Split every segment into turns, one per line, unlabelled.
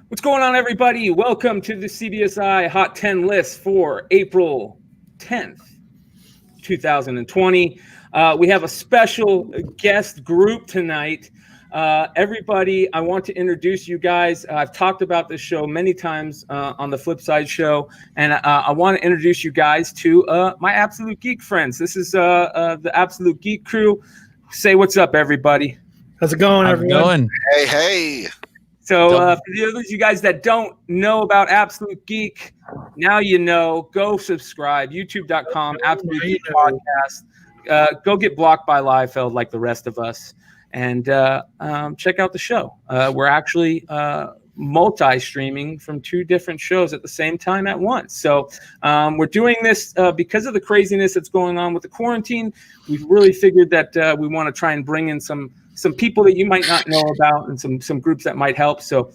What's going on, everybody? Welcome to the CBSI Hot 10 list for April 10th, 2020. We have a special guest group tonight. Everybody, I want to introduce you guys. I've talked about this show many times on the FlipSide show, and I want to introduce you guys to my Absolute Geek friends. This is the Absolute Geek crew. Say what's up, everybody.
How's it going, everyone?
Hey.
So for those of you guys that don't know about Absolute Geek, now you know. Go subscribe, youtube.com, Absolute Geek Podcast. Go get blocked by Liefeld like the rest of us, and check out the show. We're actually multi-streaming from two different shows at the same time at once. So we're doing this because of the craziness that's going on with the quarantine. We've really figured that we want to try and bring in some people that you might not know about and some groups that might help. So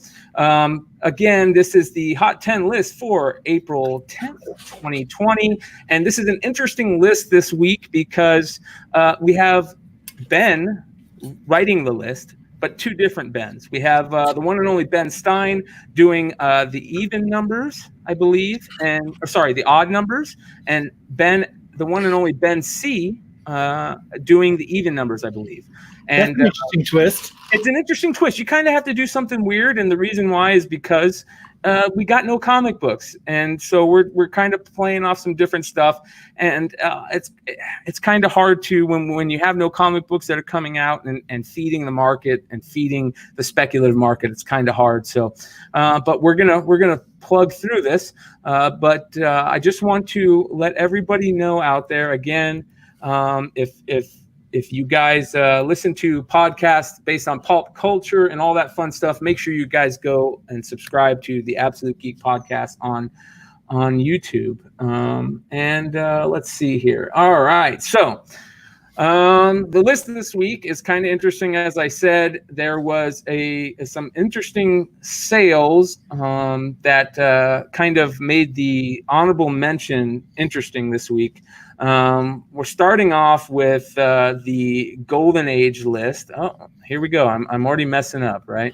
again, this is the Hot 10 list for April 10th, 2020. And this is an interesting list this week because we have Ben writing the list, but two different Bens. We have the one and only Ben Stein doing the even numbers, I believe, the odd numbers, and Ben, the one and only Ben C, doing the even numbers, I believe. And
that's an interesting twist.
It's an interesting twist. You kind of have to do something weird, and the reason why is because we got no comic books, and so we're kind of playing off some different stuff, and it's kind of hard to when you have no comic books that are coming out and feeding the market and feeding the speculative market. It's kind of hard. So, but we're gonna plug through this. But I just want to let everybody know out there again, if you guys listen to podcasts based on pulp culture and all that fun stuff, make sure you guys go and subscribe to the Absolute Geek Podcast on YouTube. And let's see here. All right. So the list this week is kind of interesting. As I said, there was some interesting sales that kind of made the honorable mention interesting this week. We're starting off with the Golden Age list. Oh, here we go. I'm already messing up, right?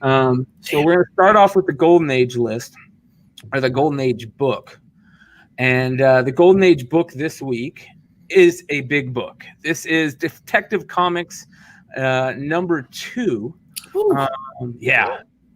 So we're going to start off with the Golden Age list, or the Golden Age book. And the Golden Age book this week is a big book. This is Detective Comics number 2.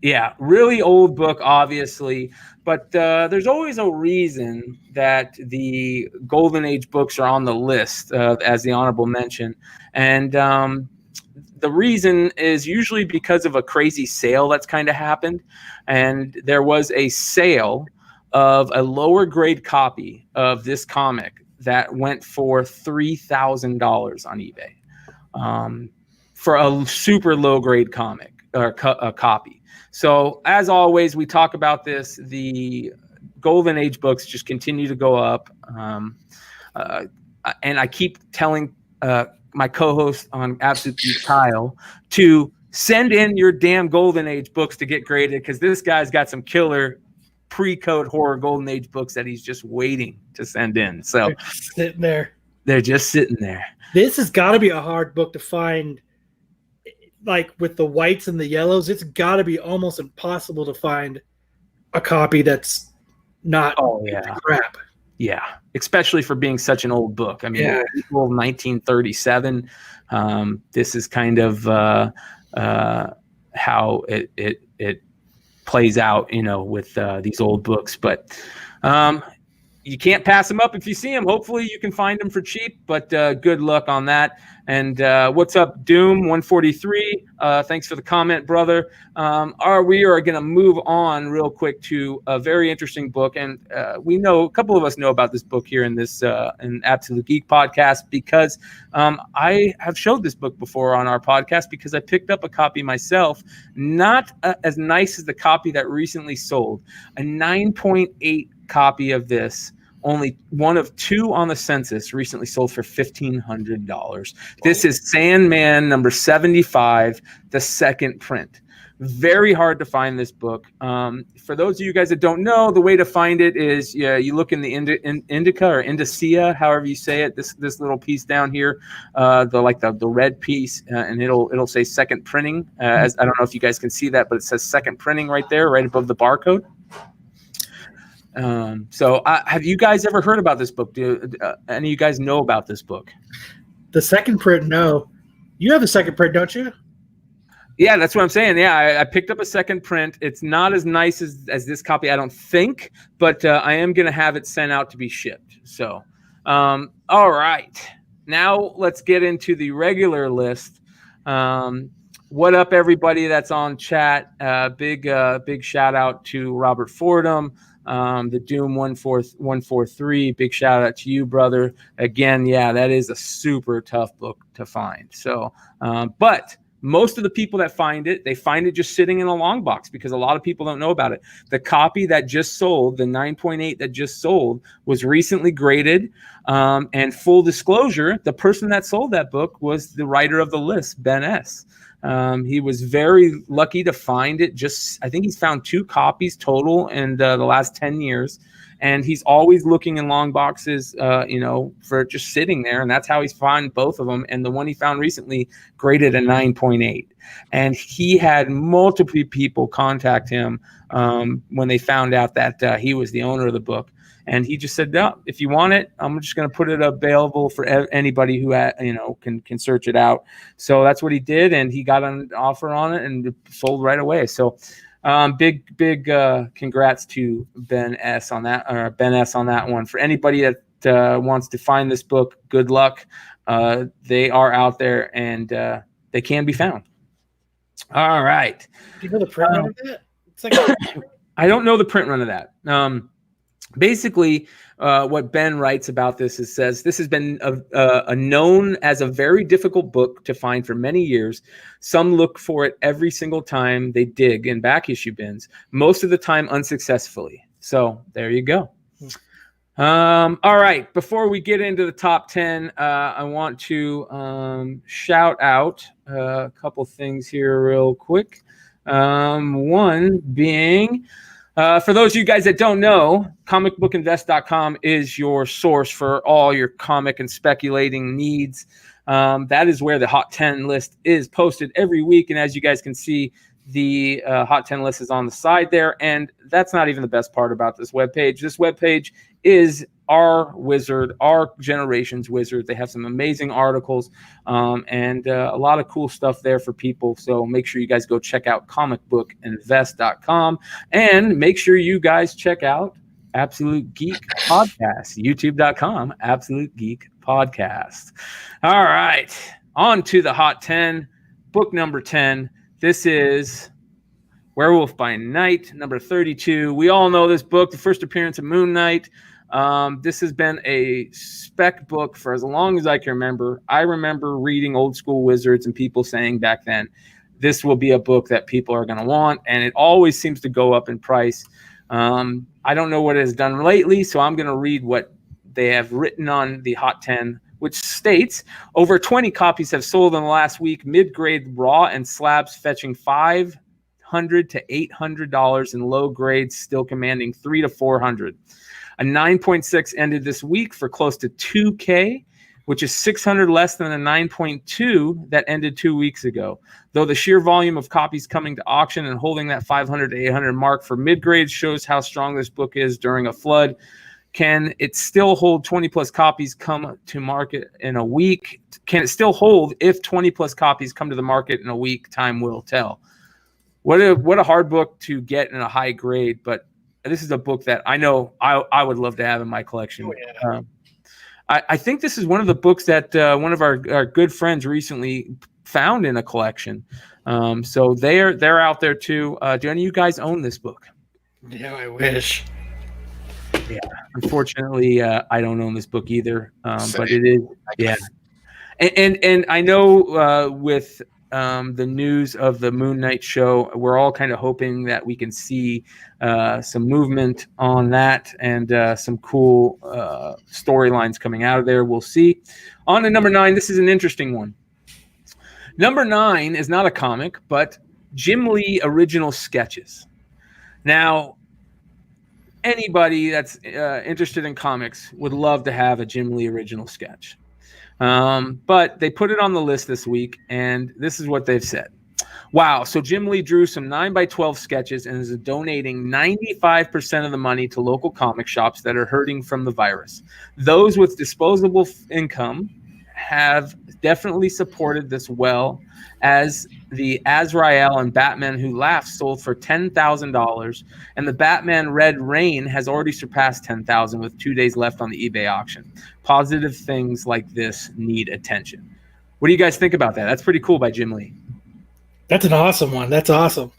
Yeah, really old book, obviously, but there's always a reason that the Golden Age books are on the list as the honorable mention, and the reason is usually because of a crazy sale that's kind of happened, and there was a sale of a lower grade copy of this comic that went for $3,000 on eBay for a super low grade comic or a copy. So as always, we talk about this. The Golden Age books just continue to go up. And I keep telling my co-host on Absolute Geek, Kyle, to send in your damn Golden Age books to get graded, because this guy's got some killer pre-code horror Golden Age books that he's just waiting to send in. So
they're just sitting there.
They're just sitting there.
This has got to be a hard book to find. Like with the whites and the yellows, it's got to be almost impossible to find a copy that's not crap.
Yeah, especially for being such an old book. I mean, April 1937. This is kind of how it plays out, with these old books. But you can't pass them up if you see them. Hopefully you can find them for cheap, but good luck on that. And what's up, Doom 143? Thanks for the comment, brother. We are going to move on real quick to a very interesting book, and we know a couple of us know about this book here in this in Absolute Geek Podcast because I have showed this book before on our podcast because I picked up a copy myself, not as nice as the copy that recently sold, a 9.8 copy of this. Only one of 2 on the census recently sold for $1,500. This is Sandman number 75, the second print. Very hard to find this book. For those of you guys that don't know, the way to find it is you look in the indica or indicia, however you say it. This little piece down here, the red piece, and it'll say second printing. As I don't know if you guys can see that, but it says second printing right there, right above the barcode. Have you guys ever heard about this book? Do any of you guys know about this book?
The second print, no. You have a second print, don't you?
Yeah, that's what I'm saying. Yeah, I picked up a second print. It's not as nice as this copy, I don't think, but I am going to have it sent out to be shipped. So, all right. Now let's get into the regular list. What up, everybody that's on chat? Big shout out to Robert Fordham, the Doom 143. Big shout out to you, brother. Again, yeah, that is a super tough book to find. So, but most of the people that find it, they find it just sitting in a long box because a lot of people don't know about it. The copy that just sold, the 9.8 that just sold, was recently graded. And full disclosure, the person that sold that book was the writer of the list, Ben S. He was very lucky to find it. I think he's found 2 copies total in the last 10 years. And he's always looking in long boxes, for just sitting there. And that's how he's found both of them. And the one he found recently graded a 9.8. And he had multiple people contact him when they found out that he was the owner of the book. And he just said, no, if you want it, I'm just going to put it available for anybody who can search it out. So that's what he did. And he got an offer on it and it sold right away. So big congrats to Ben S on that one. For anybody that wants to find this book, good luck. They are out there and they can be found. All right.
Do you know the print run of that? It's like
I don't know the print run of that. Basically, what Ben writes about this says this has been known as a very difficult book to find for many years. Some look for it every single time they dig in back issue bins, most of the time unsuccessfully. So there you go. All right. Before we get into the top 10, I want to shout out a couple things here real quick. One being... for those of you guys that don't know, comicbookinvest.com is your source for all your comic and speculating needs. That is where the Hot 10 list is posted every week. And as you guys can see, the Hot 10 list is on the side there. And that's not even the best part about this webpage. This webpage is our wizard, our generation's wizard. They have some amazing articles and a lot of cool stuff there for people. So make sure you guys go check out comicbookinvest.com and make sure you guys check out Absolute Geek Podcast, youtube.com, Absolute Geek Podcast. All right, on to the Hot 10, book number 10. This is Werewolf by Night, number 32. We all know this book, the first appearance of Moon Knight. This has been a spec book for as long as I can remember. I remember reading old school wizards and people saying back then, this will be a book that people are going to want. And it always seems to go up in price. I don't know what it has done lately, so I'm going to read what they have written on the Hot 10, which states over 20 copies have sold in the last week, mid-grade raw and slabs fetching $500 to $800 and low grades still commanding $300 to $400. A 9.6 ended this week for close to $2K, which is 600 less than a 9.2 that ended 2 weeks ago. Though the sheer volume of copies coming to auction and holding that 500 to 800 mark for mid-grades shows how strong this book is during a flood. Can it still hold 20 plus copies come to market in a week? Can it still hold if 20 plus copies come to the market in a week? Time will tell. What a hard book to get in a high grade, but this is a book that I know I would love to have in my collection. Oh, yeah. I think this is one of the books that one of our good friends recently found in a collection. So they're out there too. Do any of you guys own this book?
Yeah, I wish.
Yeah, unfortunately, I don't own this book either. But it is, yeah. And I know with the news of the Moon Knight show, we're all kind of hoping that we can see some movement on that and some cool storylines coming out of there. We'll see. On to number 9. This is an interesting one. Number 9 is not a comic, but Jim Lee original sketches. Now, anybody that's interested in comics would love to have a Jim Lee original sketch. But they put it on the list this week, and this is what they've said. Wow, so Jim Lee drew some 9x12 sketches and is donating 95% of the money to local comic shops that are hurting from the virus. Those with disposable income have definitely supported this, well as the Azrael and Batman Who Laughs sold for $10,000, and the Batman Red Rain has already surpassed $10,000 with 2 days left on the eBay auction. Positive things like this need attention. What do you guys think about that? That's pretty cool by Jim Lee.
That's an awesome one. That's awesome.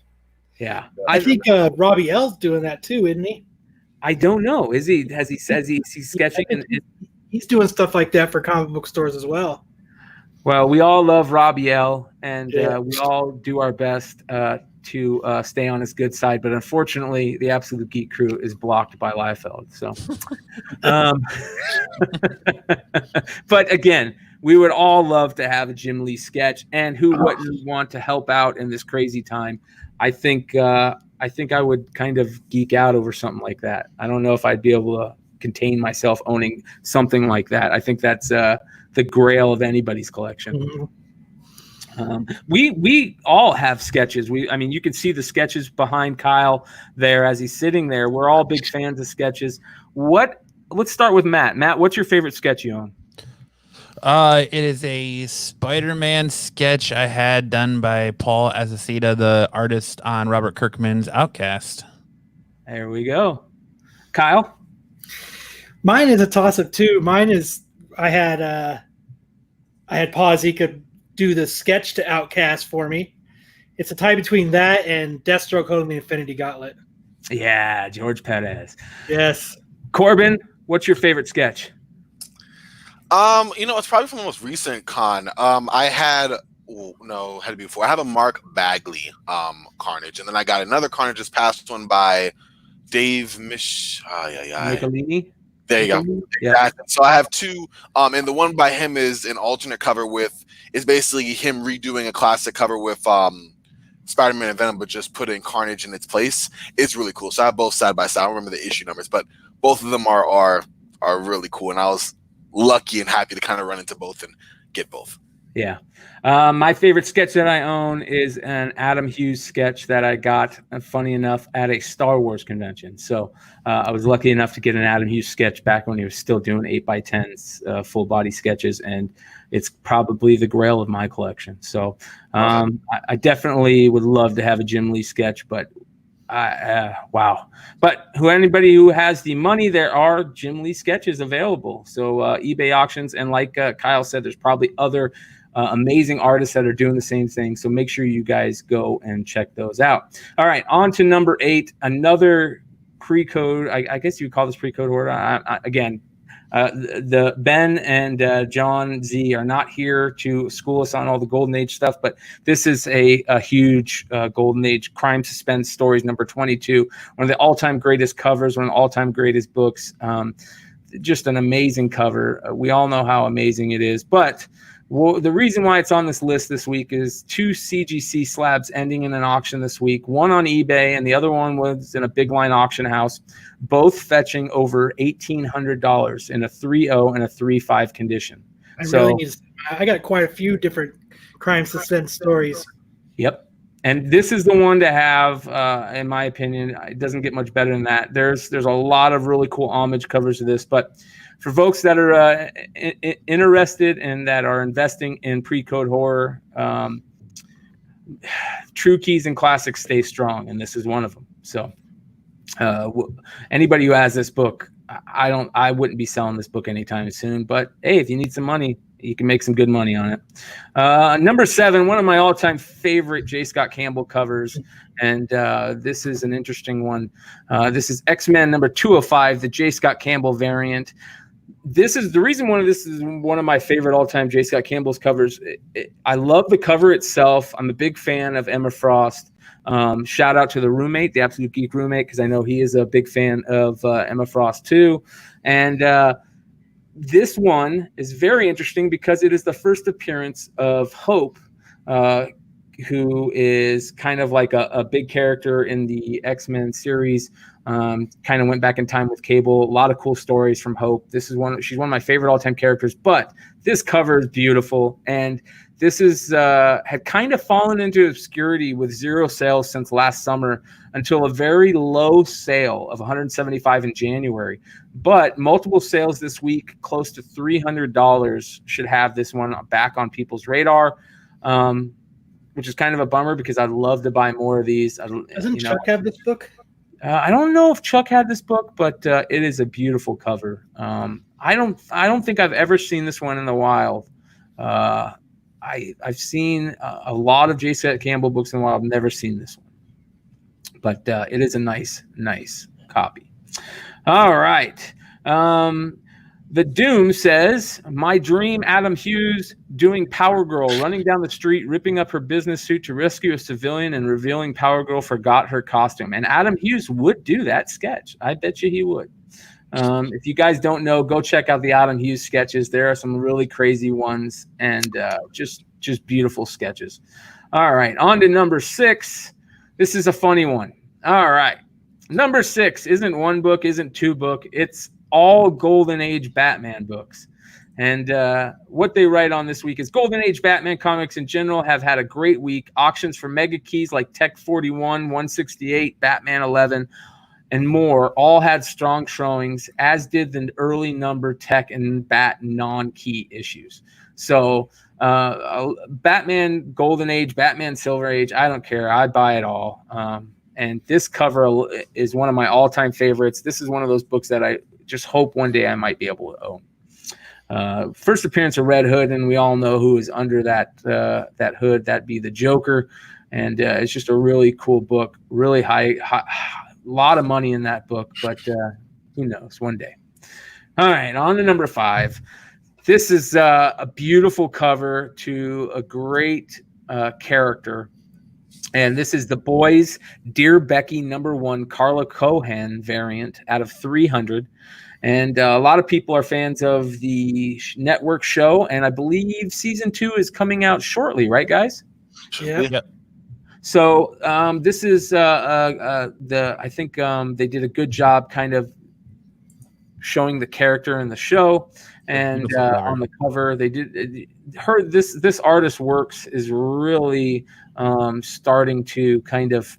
Yeah.
I think Robbie L's doing that too, isn't he?
I don't know. Is he? Has he says he's sketching?
He's doing stuff like that for comic book stores as well.
Well, we all love Robbie L, and we all do our best to stay on his good side. But unfortunately, the Absolute Geek crew is blocked by Liefeld. So, but again, we would all love to have a Jim Lee sketch, and who wouldn't want to help out in this crazy time? I think I would kind of geek out over something like that. I don't know if I'd be able to contain myself owning something like that. I think that's the grail of anybody's collection. Mm-hmm. We all have sketches. I mean, you can see the sketches behind Kyle there as he's sitting there. We're all big fans of sketches. Let's start with Matt. Matt, what's your favorite sketch you own?
It is a Spider-Man sketch I had done by Paul Azaceta, the artist on Robert Kirkman's Outcast.
There we go. Kyle?
Mine is a toss-up too. Mine is I had Paul Azaceta do the sketch to Outcast for me. It's a tie between that and Deathstroke holding the Infinity Gauntlet.
Yeah, George Perez.
Yes.
Corbin, what's your favorite sketch?
It's probably from the most recent con. I had to be before. I have a Mark Bagley Carnage, and then I got another Carnage this past one by Dave
Michelini.
There you go.
Yeah.
Exactly. So I have two, and the one by him is an alternate cover is basically him redoing a classic cover with Spider-Man and Venom, but just putting Carnage in its place. It's really cool. So I have both side by side. I don't remember the issue numbers, but both of them are really cool, and I was lucky and happy to kind of run into both and get both.
Yeah. My favorite sketch that I own is an Adam Hughes sketch that I got, funny enough, at a Star Wars convention. So I was lucky enough to get an Adam Hughes sketch back when he was still doing 8x10s, full body sketches. And it's probably the grail of my collection. So I definitely would love to have a Jim Lee sketch, but wow. But anybody who has the money, there are Jim Lee sketches available. So eBay auctions, and like Kyle said, there's probably other amazing artists that are doing the same thing. So make sure you guys go and check those out. All right, on to number 8, another pre-code. I guess you would call this pre-code order. Again, the Ben and Jon Z are not here to school us on all the Golden Age stuff, but this is a huge Golden Age Crime Suspense Stories number 22, one of the all-time greatest covers, one of the all-time greatest books. Just an amazing cover. We all know how amazing it is, but the reason why it's on this list this week is 2 CGC slabs ending in an auction this week, one on eBay and the other one was in a big line auction house, both fetching over $1,800 in a 3.0 and a 3.5 condition.
I got quite a few different Crime Suspense stories.
Yep. And this is the one to have, in my opinion. It doesn't get much better than that. There's a lot of really cool homage covers to this, but for folks that are interested and that are investing in pre-code horror, true keys and classics stay strong, and this is one of them. So anybody who has this book, I wouldn't be selling this book anytime soon, but hey, if you need some money, you can make some good money on it. Number 7, one of my all-time favorite J. Scott Campbell covers, and this is an interesting one. This is X-Men number 205, the J. Scott Campbell variant. This is the reason this is one of my favorite all-time J. Scott Campbell's covers. I love the cover itself. I'm a big fan of Emma Frost. Shout out to the roommate, the Absolute Geek roommate, because I know he is a big fan of Emma Frost too. And this one is very interesting because it is the first appearance of Hope who is kind of like a big character in the X-Men series. Kind of went back in time with Cable. A lot of cool stories from Hope. She's one of my favorite all-time characters, but this cover is beautiful. And this is had kind of fallen into obscurity with 0 sales since last summer until a very low sale of $175 in January. But multiple sales this week, close to $300, should have this one back on people's radar, which is kind of a bummer because I'd love to buy more of these.
Doesn't Chuck have this book?
I don't know if Chuck had this book, but it is a beautiful cover. I don't think I've ever seen this one in the wild. I've seen a lot of J. Campbell books in the wild. I've never seen this one, but it is a nice copy. All right. The Doom says, my dream, Adam Hughes doing Power Girl, running down the street, ripping up her business suit to rescue a civilian and revealing Power Girl forgot her costume. And Adam Hughes would do that sketch. I bet you he would. If you guys don't know, go check out the Adam Hughes sketches. There are some really crazy ones and just beautiful sketches. All right, on to number 6. This is a funny one. All right. Number 6 isn't one book, isn't two book. It's all Golden Age Batman books. And what they write on this week is Golden Age Batman comics in general have had a great week. Auctions for mega keys like Tech 41, 168, Batman 11, and more all had strong showings, as did the early number Tech and Bat non-key issues. So Batman Golden Age, Batman Silver Age, I don't care. I buy it all. And this cover is one of my all-time favorites. This is one of those books that I just hope one day I might be able to own. First appearance of Red Hood, and we all know who is under that hood. That'd be the Joker. And it's just a really cool book, really high, lot of money in that book, but who knows, one day. All right, on to number 5. This is a beautiful cover to a great character. And this is The Boys, Dear Becky, #1, Carla Cohen variant out of 300. And a lot of people are fans of the network show. And I believe season 2 is coming out shortly, right, guys?
Yeah.
So this is I think they did a good job kind of showing the character in the show. And on the cover, they did this artist's works is really starting to kind of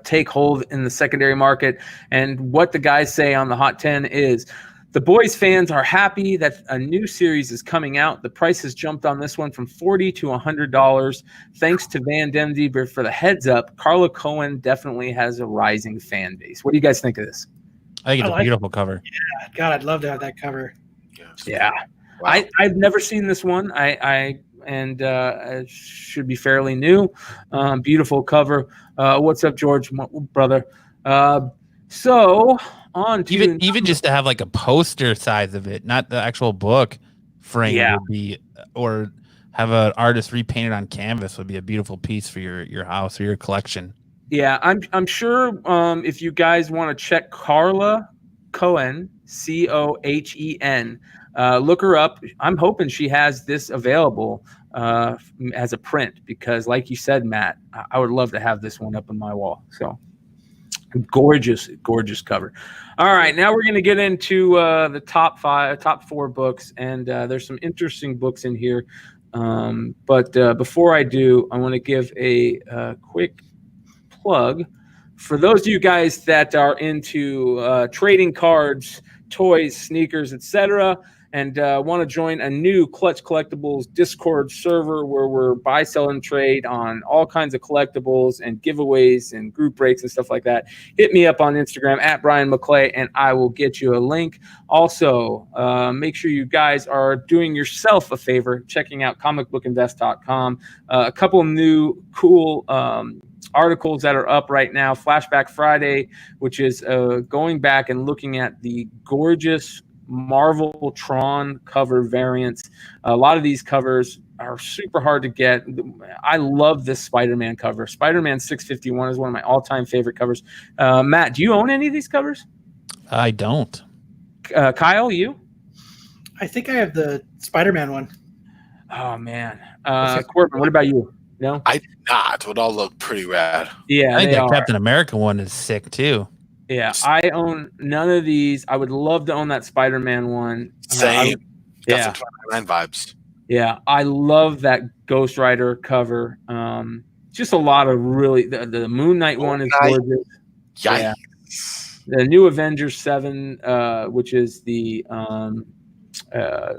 take hold in the secondary market. And what the guys say on the Hot 10 is, the Boys fans are happy that a new series is coming out. The price has jumped on this one from $40 to $100. Thanks to Van Demdieber for the heads up. Carla Cohen definitely has a rising fan base. What do you guys think of this?
I think it's a beautiful cover.
Yeah, God, I'd love to have that cover.
Yeah. Wow. I've never seen this one. It should be fairly new. Beautiful cover. What's up, George, brother? So on to
even just to have like a poster size of it, not the actual book frame, would be, or have an artist repainted on canvas would be a beautiful piece for your house or your collection.
Yeah, I'm sure if you guys want to check Carla Cohen, Cohen, look her up. I'm hoping she has this available as a print because, like you said, Matt, I would love to have this one up on my wall. So gorgeous cover. All right, now we're going to get into the top 4 books, and there's some interesting books in here. But before I do, I want to give a quick plug for those of you guys that are into trading cards, toys, sneakers, etc., and want to join a new Clutch Collectibles Discord server where we're buy, sell, and trade on all kinds of collectibles and giveaways and group breaks and stuff like that, hit me up on Instagram at Bryan McClay, and I will get you a link. Also, make sure you guys are doing yourself a favor, checking out comicbookinvest.com. A couple new cool articles that are up right now. Flashback Friday, which is going back and looking at the gorgeous Marvel Tron cover variants. A lot of these covers are super hard to get. I love this Spider-Man cover. Spider-Man 651 is one of my all-time favorite covers. Matt, do you own any of these covers?
I don't.
Kyle, you?
I think I have the Spider-Man one.
Oh, man. Corbin, what about you? No,
I did not. Would all look pretty rad.
Yeah,
I think
they
that
are.
Captain America one is sick too.
Yeah, I own none of these. I would love to own that Spider-Man one.
Same. Got
Yeah.
some 29 vibes.
Yeah, I love that Ghost Rider cover. Just a lot of really the Moon Knight one is gorgeous.
Yikes.
Yeah. The new Avengers 7, which is the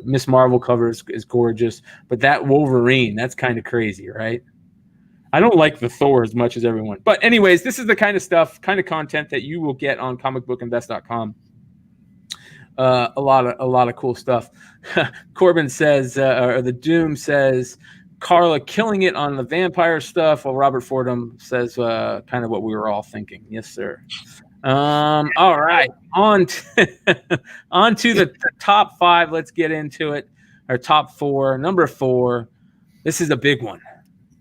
Miss Marvel cover is gorgeous. But that Wolverine, that's kind of crazy, right? I don't like the Thor as much as everyone. But anyways, this is the kind of stuff, kind of content that you will get on comicbookinvest.com. A lot of cool stuff. Corbin says, or the Doom says, Carla killing it on the vampire stuff, while Robert Fordham says kind of what we were all thinking. Yes, sir. All right, on to the top 5. Let's get into it. Our top 4. Number 4. This is a big one.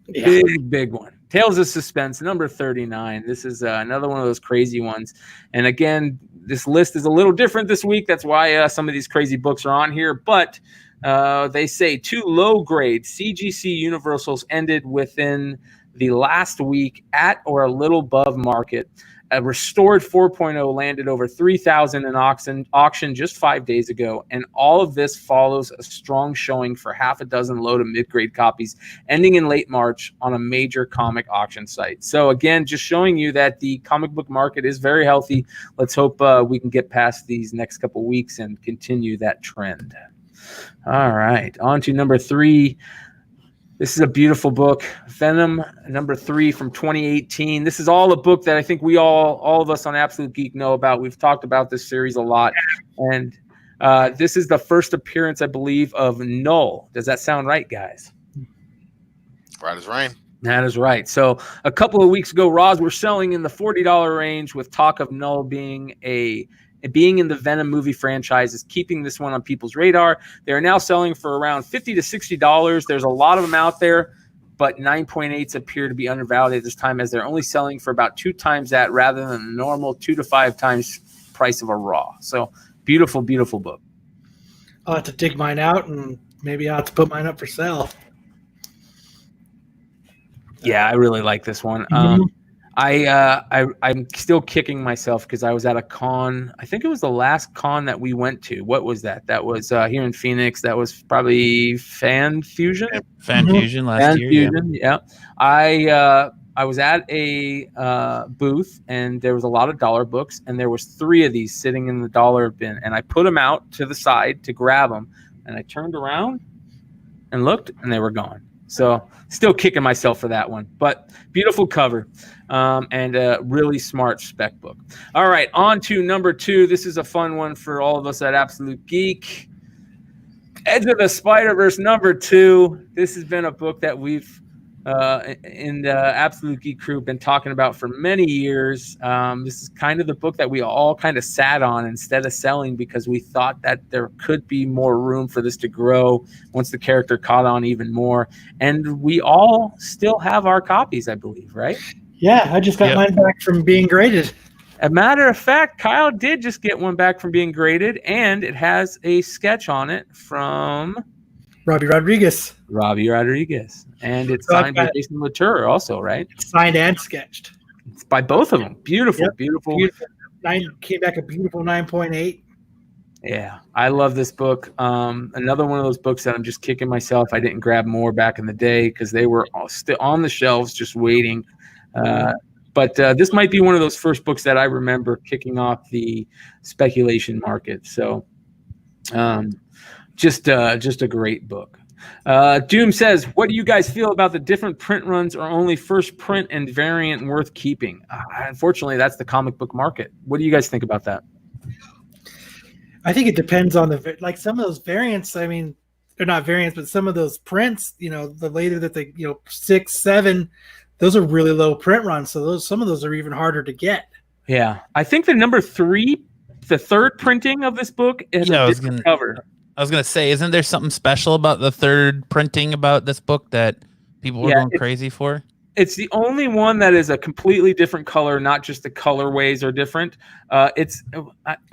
Yeah. Big one. Tales of Suspense, number 39. This is another one of those crazy ones. And again, this list is a little different this week. That's why some of these crazy books are on here. But they say 2 low-grade CGC Universals ended within the last week at or a little above market. A restored 4.0 landed over 3,000 in auction just 5 days ago, and all of this follows a strong showing for half a dozen low to mid-grade copies, ending in late March on a major comic auction site. So again, just showing you that the comic book market is very healthy. Let's hope we can get past these next couple weeks and continue that trend. All right, on to number 3. This is a beautiful book, Venom, number 3 from 2018. This is all a book that I think we all of us on Absolute Geek know about. We've talked about this series a lot. And this is the first appearance, I believe, of Null. Does that sound right, guys?
Right as rain.
That is right. So a couple of weeks ago, Raws were selling in the $40 range with talk of Null being in the Venom movie franchise is keeping this one on people's radar. They're now selling for around $50 to $60. There's a lot of them out there, but 9.8s appear to be undervalued at this time, as they're only selling for about 2 times that rather than the normal 2 to 5 times price of a Raw. So beautiful, beautiful book.
I'll have to dig mine out, and maybe I'll have to put mine up for sale.
Yeah, I really like this one. I'm still kicking myself because I was at a con. I think it was the last con that we went to. What was that? That was here in Phoenix. That was probably Fan Fusion.
Fan Fusion last year.
Fusion, yeah. I was at a booth, and there was a lot of dollar books, and there was 3 of these sitting in the dollar bin, and I put them out to the side to grab them, and I turned around and looked, and they were gone. So still kicking myself for that one, but beautiful cover. And a really smart spec book. All right, on to number 2. This is a fun one for all of us at Absolute Geek. Edge of the Spider-Verse, number 2. This has been a book that we've in the Absolute Geek crew been talking about for many years. This is kind of the book that we all kind of sat on instead of selling, because we thought that there could be more room for this to grow once the character caught on even more. And we all still have our copies, I believe, right?
Yeah, I just got mine back from being graded.
A matter of fact, Kyle did just get one back from being graded, and it has a sketch on it from
Robbie Rodriguez.
And it's signed by Jason Latour also, right?
It's signed and sketched.
It's by both of them. Beautiful.
Came back a beautiful 9.8.
Yeah, I love this book. Another one of those books that I'm just kicking myself I didn't grab more back in the day, because they were all still on the shelves just waiting. But this might be one of those first books that I remember kicking off the speculation market. So just a great book. Doom says, what do you guys feel about the different print runs, or only first print and variant worth keeping? Unfortunately, that's the comic book market. What do you guys think about that?
I think it depends on some of those variants. I mean, they're not variants, but some of those prints, the later that they, 6, 7, those are really low print runs. So some of those are even harder to get. Yeah.
I think the number 3, the third printing of this book is a different cover.
I was going to say, isn't there something special about the third printing about this book that people were going crazy for?
It's the only one that is a completely different color, not just the colorways are different. I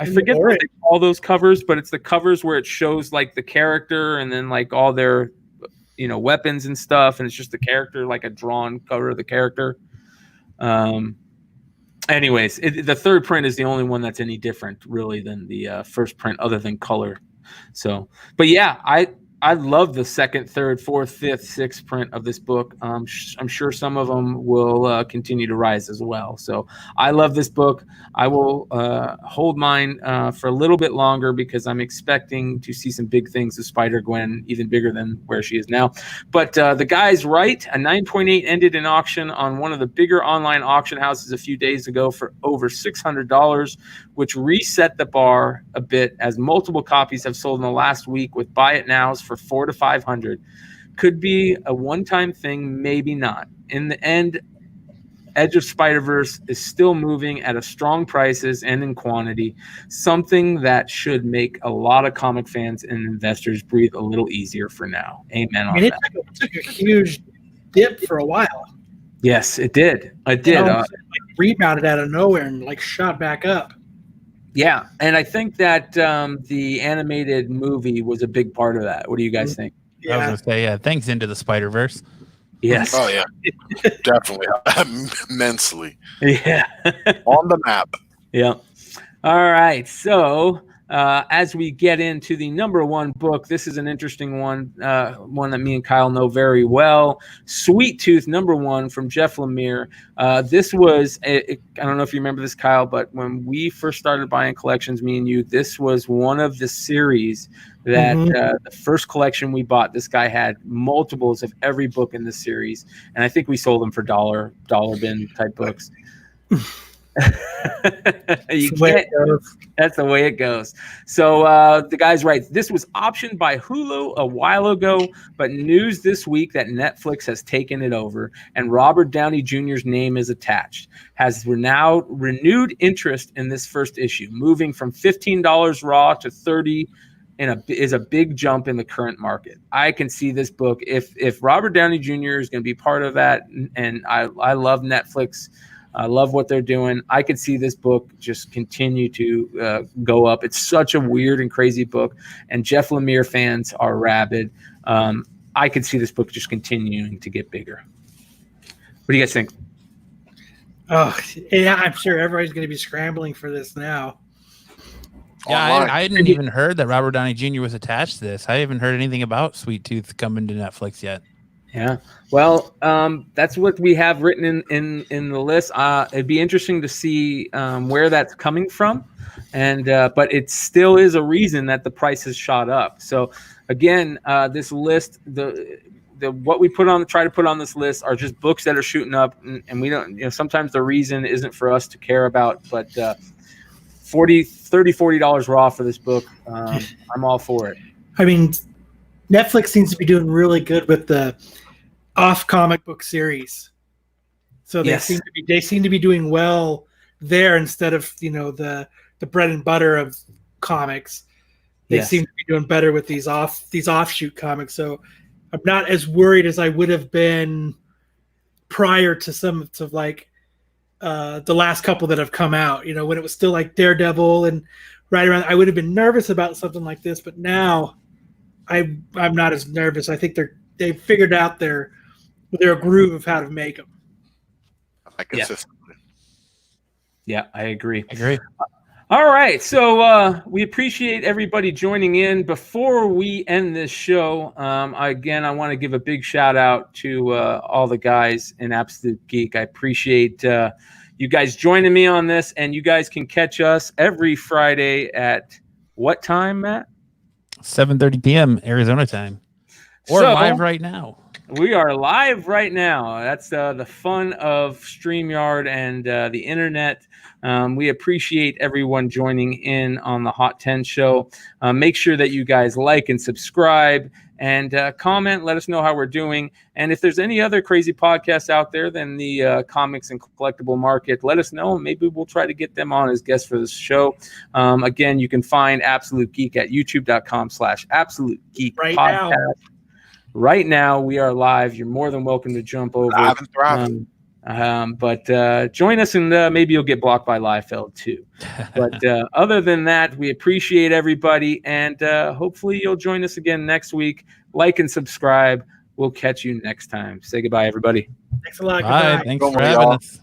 forget what they call those covers, but it's the covers where it shows like the character and then like all their, weapons and stuff, and it's just the character, like a drawn cover of the character. Anyways, the third print is the only one that's any different, really, than the first print, other than color. So, but yeah, I love the second, third, fourth, fifth, sixth print of this book. I'm sure some of them will continue to rise as well. So I love this book. I will hold mine for a little bit longer because I'm expecting to see some big things with Spider-Gwen, even bigger than where she is now. But the guy's right. A 9.8 ended in auction on one of the bigger online auction houses a few days ago for over $600, which reset the bar a bit as multiple copies have sold in the last week with buy it nows for $400 to $500. Could be a one-time thing, maybe not. In the end, Edge of Spider-Verse is still moving at a strong prices and in quantity, something that should make a lot of comic fans and investors breathe a little easier for now. Amen on that.
It took a huge dip for a while.
Yes, it did. It did.
Rebounded out of nowhere and shot back up.
Yeah, and I think that the animated movie was a big part of that. What do you guys think?
Yeah. I was going to say, thanks Into the Spider-Verse.
Yes.
Oh, yeah. Definitely. Immensely.
Yeah.
On the map.
Yeah. All right. So as we get into the number one book, this is an interesting one, one that me and Kyle know very well. Sweet Tooth, number one, from Jeff Lemire. This was, I don't know if you remember this, Kyle, but when we first started buying collections, me and you, this was one of the series that the first collection we bought, this guy had multiples of every book in the series. And I think we sold them for dollar bin type books. That's the way it goes. So the guy's right. This was optioned by Hulu a while ago, but news this week that Netflix has taken it over and Robert Downey Jr.'s name is attached. Has now renewed interest in this first issue, moving from $15 raw to $30 is a big jump in the current market. I can see this book if Robert Downey Jr. is going to be part of that, and I love Netflix. I love what they're doing. I could see this book just continue to go up. It's such a weird and crazy book, and Jeff Lemire fans are rabid. I could see this book just continuing to get bigger. What do you guys think?
Oh, yeah, I'm sure everybody's going to be scrambling for this now.
Yeah, I hadn't even heard that Robert Downey Jr. was attached to this. I haven't heard anything about Sweet Tooth coming to Netflix yet.
Yeah, well, that's what we have written in the list. It'd be interesting to see where that's coming from, and but it still is a reason that the price has shot up. So again, this list, the what we try to put on this list are just books that are shooting up, and we don't. Sometimes the reason isn't for us to care about, but $40 raw for this book. I'm all for it.
I mean, Netflix seems to be doing really good with the off comic book series. So they seem to be doing well there instead of, the bread and butter of comics. They seem to be doing better with these offshoot comics. So I'm not as worried as I would have been prior to some of the last couple that have come out, when it was still like Daredevil and right around, I would have been nervous about something like this, but now I'm not as nervous. I think they've figured out their groove of how to make them.
Yeah, I agree.
All
right, so we appreciate everybody joining in. Before we end this show, I want to give a big shout out to all the guys in Absolute Geek. I appreciate you guys joining me on this, and you guys can catch us every Friday at what time, Matt?
7:30 p.m. Arizona time, or live right now.
We are live right now. That's the fun of StreamYard and the internet. We appreciate everyone joining in on the Hot 10 show. Make sure that you guys like and subscribe and comment. Let us know how we're doing. And if there's any other crazy podcasts out there than the comics and collectible market, let us know. Maybe we'll try to get them on as guests for this show. Again, you can find Absolute Geek at youtube.com/Absolute Geek Podcast. Right now, we are live. You're more than welcome to jump over. But join us, and maybe you'll get blocked by Liefeld too. But other than that, we appreciate everybody, and hopefully you'll join us again next week. Like and subscribe. We'll We'll catch you next time. Say goodbye, everybody.
Thanks a lot.
Bye.
Goodbye.
Thanks
Don't
for
worry,
having
y'all.
us.